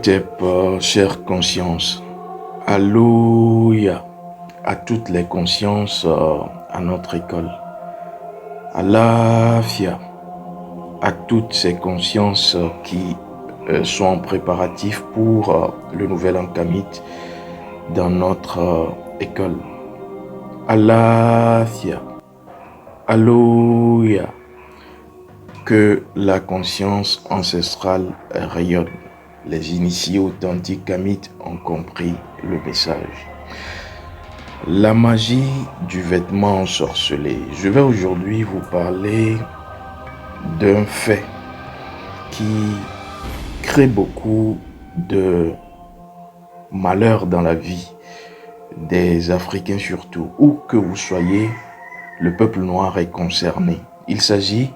Imhotep, chère conscience, Alléluia à toutes les consciences à notre école. Alafia à toutes ces consciences qui sont en préparatif pour le nouvel an kamite dans notre école. Alafia, Alléluia, que la conscience ancestrale rayonne. Les initiés authentiques kamites ont compris le message. La magie du vêtement ensorcelé. Je vais aujourd'hui vous parler d'un fait qui crée beaucoup de malheur dans la vie des Africains surtout, où que vous soyez, le peuple noir est concerné. Il s'agit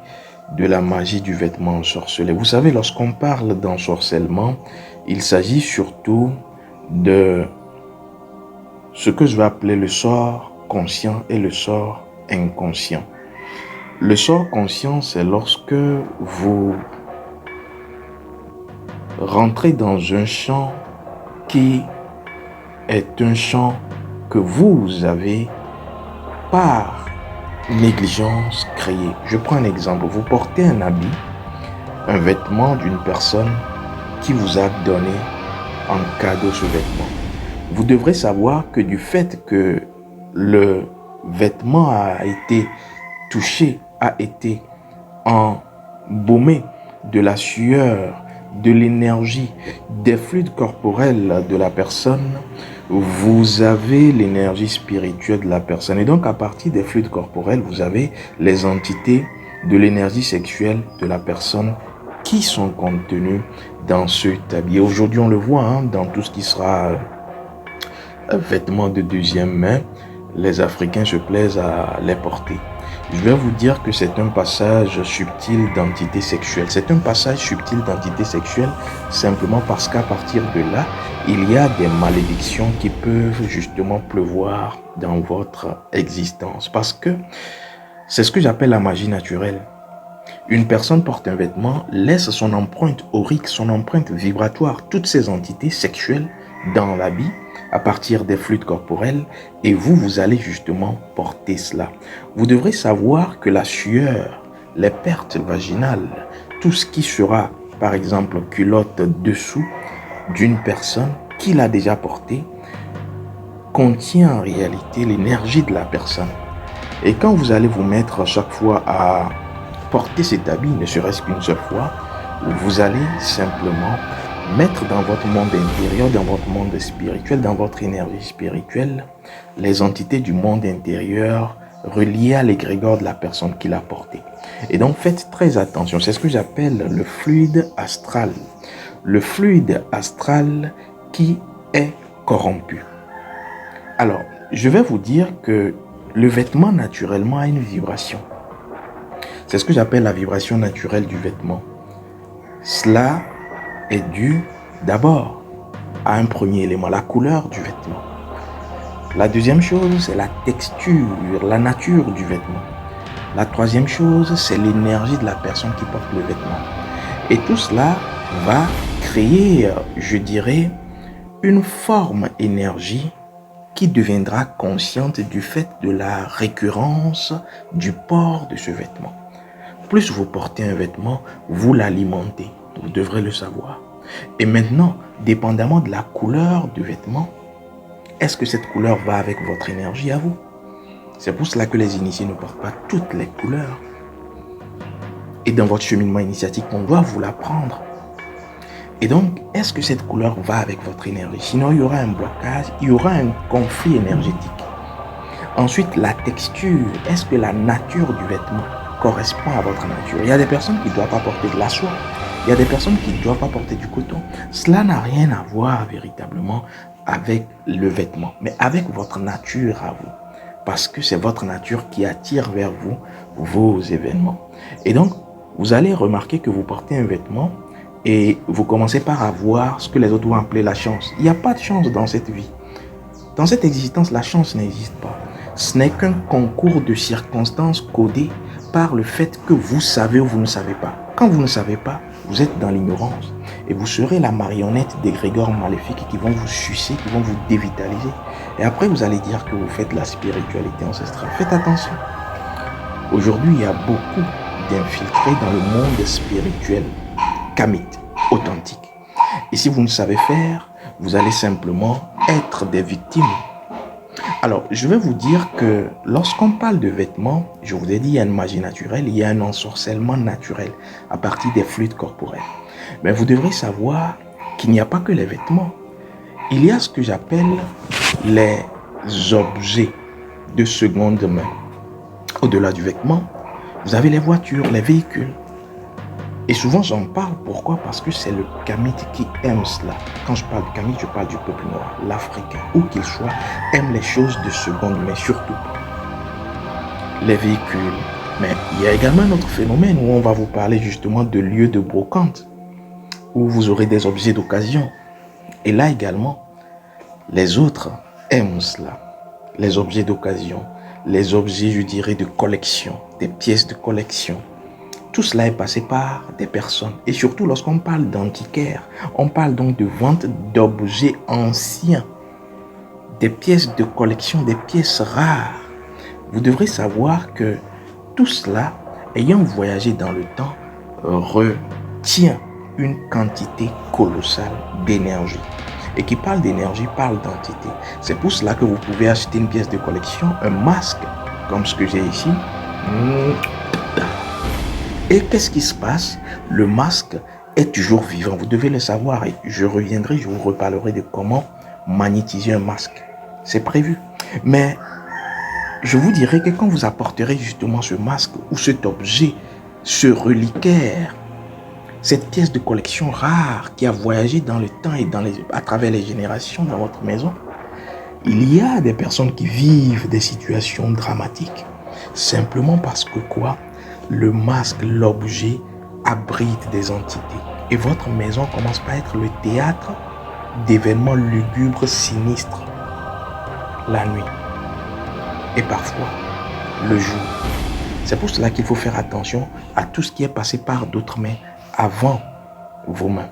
de la magie du vêtement ensorcelé. Vous savez, lorsqu'on parle d'ensorcellement, il s'agit surtout de ce que je vais appeler le sort conscient et le sort inconscient. Le sort conscient, c'est lorsque vous rentrez dans un champ qui est un champ que vous avez par négligence créée. Je prends un exemple. Vous portez un habit, un vêtement d'une personne qui vous a donné en cadeau ce vêtement. Vous devrez savoir que du fait que le vêtement a été touché, a été embaumé de la sueur, de l'énergie, des fluides corporels de la personne, vous avez l'énergie spirituelle de la personne. Et donc, à partir des fluides corporels, vous avez les entités de l'énergie sexuelle de la personne qui sont contenues dans cet habit. Aujourd'hui, on le voit dans tout ce qui sera vêtements de deuxième main, les Africains se plaisent à les porter. Je vais vous dire que c'est un passage subtil d'entité sexuelle. C'est un passage subtil d'entité sexuelle simplement parce qu'à partir de là, il y a des malédictions qui peuvent justement pleuvoir dans votre existence. Parce que c'est ce que j'appelle la magie naturelle. Une personne porte un vêtement, laisse son empreinte aurique, son empreinte vibratoire, toutes ces entités sexuelles dans l'habit, à partir des fluides corporels, et vous allez justement porter cela. Vous devrez savoir que la sueur, les pertes vaginales, tout ce qui sera, par exemple, culotte dessous d'une personne qui l'a déjà porté, contient en réalité l'énergie de la personne. Et quand vous allez vous mettre à chaque fois à porter cet habit, ne serait-ce qu'une seule fois, vous allez simplement mettre dans votre monde intérieur, dans votre monde spirituel, dans votre énergie spirituelle, les entités du monde intérieur reliées à l'égrégore de la personne qui l'a porté. Et donc faites très attention, c'est ce que j'appelle le fluide astral. Le fluide astral qui est corrompu. Alors, je vais vous dire que le vêtement naturellement a une vibration. C'est ce que j'appelle la vibration naturelle du vêtement. Cela est dû d'abord à un premier élément, la couleur du vêtement. La deuxième chose, c'est la texture, la nature du vêtement. La troisième chose, c'est l'énergie de la personne qui porte le vêtement. Et tout cela va créer, je dirais, une forme énergie qui deviendra consciente du fait de la récurrence du port de ce vêtement. Plus vous portez un vêtement, vous l'alimentez. Vous devrez le savoir. Et maintenant, dépendamment de la couleur du vêtement, est-ce que cette couleur va avec votre énergie à vous? C'est pour cela que les initiés ne portent pas toutes les couleurs. Et dans votre cheminement initiatique, on doit vous l'apprendre. Et donc, est-ce que cette couleur va avec votre énergie? Sinon, il y aura un blocage, il y aura un conflit énergétique. Ensuite, la texture. Est-ce que la nature du vêtement correspond à votre nature? Il y a des personnes qui ne doivent pas porter de la soie. Il y a des personnes qui ne doivent pas porter du coton. Cela n'a rien à voir véritablement avec le vêtement, mais avec votre nature à vous. Parce que c'est votre nature qui attire vers vous vos événements. Et donc, vous allez remarquer que vous portez un vêtement et vous commencez par avoir ce que les autres vont appeler la chance. Il n'y a pas de chance dans cette vie. Dans cette existence, la chance n'existe pas. Ce n'est qu'un concours de circonstances codées par le fait que vous savez ou vous ne savez pas. Quand vous ne savez pas, vous êtes dans l'ignorance. Et vous serez la marionnette des grégores maléfiques qui vont vous sucer, qui vont vous dévitaliser. Et après, vous allez dire que vous faites la spiritualité ancestrale. Faites attention. Aujourd'hui, il y a beaucoup d'infiltrés dans le monde spirituel, kamite, authentique. Et si vous ne savez faire, vous allez simplement être des victimes. Alors, je vais vous dire que lorsqu'on parle de vêtements, je vous ai dit, il y a une magie naturelle, il y a un ensorcellement naturel à partir des fluides corporels. Mais vous devrez savoir qu'il n'y a pas que les vêtements. Il y a ce que j'appelle les objets de seconde main. Au-delà du vêtement, vous avez les voitures, les véhicules. Et souvent, j'en parle. Pourquoi? Parce que c'est le kamite qui aime cela. Quand je parle de kamite, je parle du peuple noir, l'Africain, où qu'il soit, aime les choses de seconde main, surtout les véhicules. Mais il y a également un autre phénomène où on va vous parler justement de lieux de brocante, où vous aurez des objets d'occasion. Et là également, les autres aiment cela. Les objets d'occasion, les objets, je dirais, de collection, des pièces de collection. Tout cela est passé par des personnes. Et surtout, lorsqu'on parle d'antiquaire, on parle donc de vente d'objets anciens, des pièces de collection, des pièces rares. Vous devrez savoir que tout cela, ayant voyagé dans le temps, retient une quantité colossale d'énergie. Et qui parle d'énergie, parle d'entité. C'est pour cela que vous pouvez acheter une pièce de collection, un masque, comme ce que j'ai ici. Et qu'est-ce qui se passe? Le masque est toujours vivant. Vous devez le savoir. Et je reviendrai, je vous reparlerai de comment magnétiser un masque. C'est prévu. Mais je vous dirai que quand vous apporterez justement ce masque ou cet objet, ce reliquaire, cette pièce de collection rare qui a voyagé dans le temps et à travers les générations dans votre maison, il y a des personnes qui vivent des situations dramatiques. Simplement parce que quoi? Le masque, l'objet, abrite des entités. Et votre maison commence par être le théâtre d'événements lugubres, sinistres. La nuit. Et parfois, le jour. C'est pour cela qu'il faut faire attention à tout ce qui est passé par d'autres mains avant vos mains.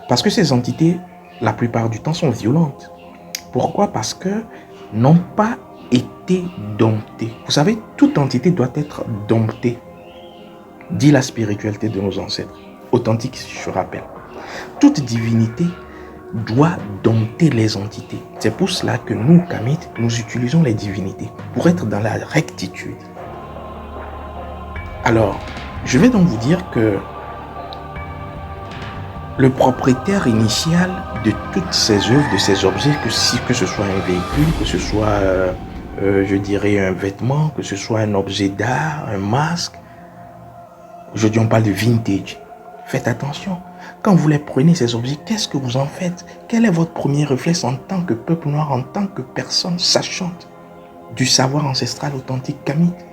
Parce que ces entités, la plupart du temps, sont violentes. Pourquoi? Parce que n'ont pas été domptées. Vous savez, toute entité doit être domptée. Dit la spiritualité de nos ancêtres. Authentique, je rappelle. Toute divinité doit dompter les entités. C'est pour cela que nous, Kamites, nous utilisons les divinités pour être dans la rectitude. Alors, je vais donc vous dire que le propriétaire initial de toutes ces œuvres, de ces objets, que ce soit un véhicule, que ce soit, je dirais, un vêtement, que ce soit un objet d'art, un masque. Aujourd'hui, on parle de vintage. Faites attention. Quand vous les prenez, ces objets, qu'est-ce que vous en faites? Quel est votre premier réflexe en tant que peuple noir, en tant que personne sachante du savoir ancestral authentique kamite?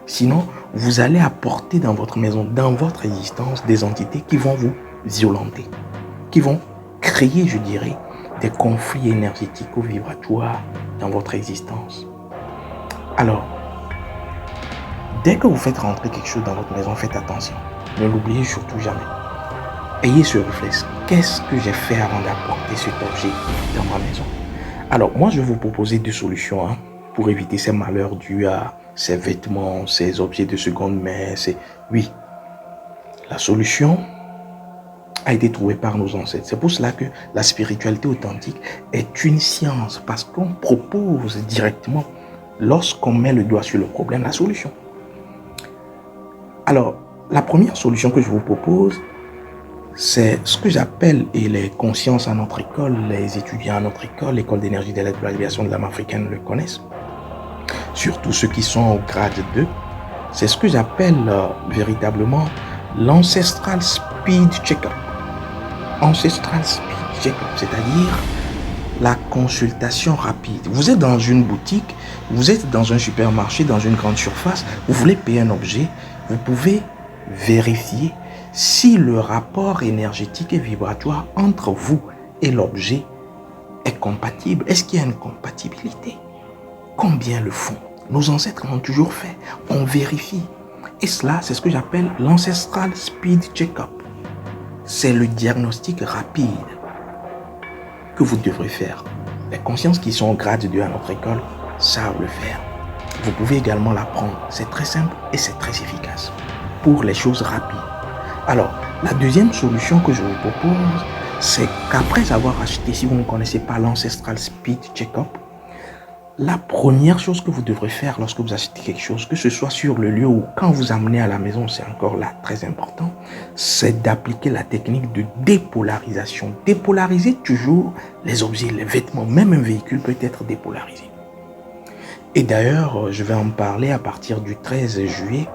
Sinon, vous allez apporter dans votre maison, dans votre existence, des entités qui vont vous violenter, qui vont créer, je dirais, des conflits énergétiques ou vibratoires dans votre existence. Alors, dès que vous faites rentrer quelque chose dans votre maison, faites attention. Ne l'oubliez surtout jamais. Ayez ce réflexe. Qu'est-ce que j'ai fait avant d'apporter cet objet dans ma maison? Alors, moi, je vais vous proposer deux solutions pour éviter ces malheurs dus à ces vêtements, ces objets de seconde main. Oui, la solution a été trouvée par nos ancêtres. C'est pour cela que la spiritualité authentique est une science, parce qu'on propose directement, lorsqu'on met le doigt sur le problème, la solution. Alors, la première solution que je vous propose, c'est ce que j'appelle, et les consciences à notre école, les étudiants à notre école, l'école d'énergie de l'évaluation de l'âme africaine le connaissent, surtout ceux qui sont au grade 2, c'est ce que j'appelle véritablement l'ancestral speed check-up. Ancestral speed check-up, c'est-à-dire la consultation rapide. Vous êtes dans une boutique, vous êtes dans un supermarché, dans une grande surface, vous voulez payer un objet, vous pouvez vérifier si le rapport énergétique et vibratoire entre vous et l'objet est compatible. Est-ce qu'il y a une compatibilité? Combien le font? Nos ancêtres l'ont toujours fait. On vérifie. Et cela, c'est ce que j'appelle l'ancestral speed check-up. c'est le diagnostic rapide que vous devrez faire. Les consciences qui sont au grade 2 à notre école savent le faire. Vous pouvez également l'apprendre. C'est très simple et c'est très efficace pour les choses rapides. Alors, la deuxième solution que je vous propose, c'est qu'après avoir acheté, si vous ne connaissez pas l'Ancestral Speed Checkup, la première chose que vous devrez faire lorsque vous achetez quelque chose, que ce soit sur le lieu ou quand vous amenez à la maison, c'est encore là très important, c'est d'appliquer la technique de dépolarisation. Dépolariser toujours les objets, les vêtements, même un véhicule peut être dépolarisé. Et d'ailleurs, je vais en parler à partir du 13 juillet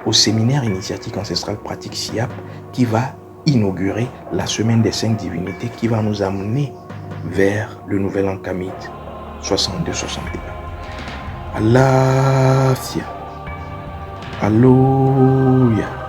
au séminaire initiatique ancestrale pratique SIAP qui va inaugurer la semaine des 5 divinités qui va nous amener vers le nouvel an kamite 62-61. Alafia. Alléluia.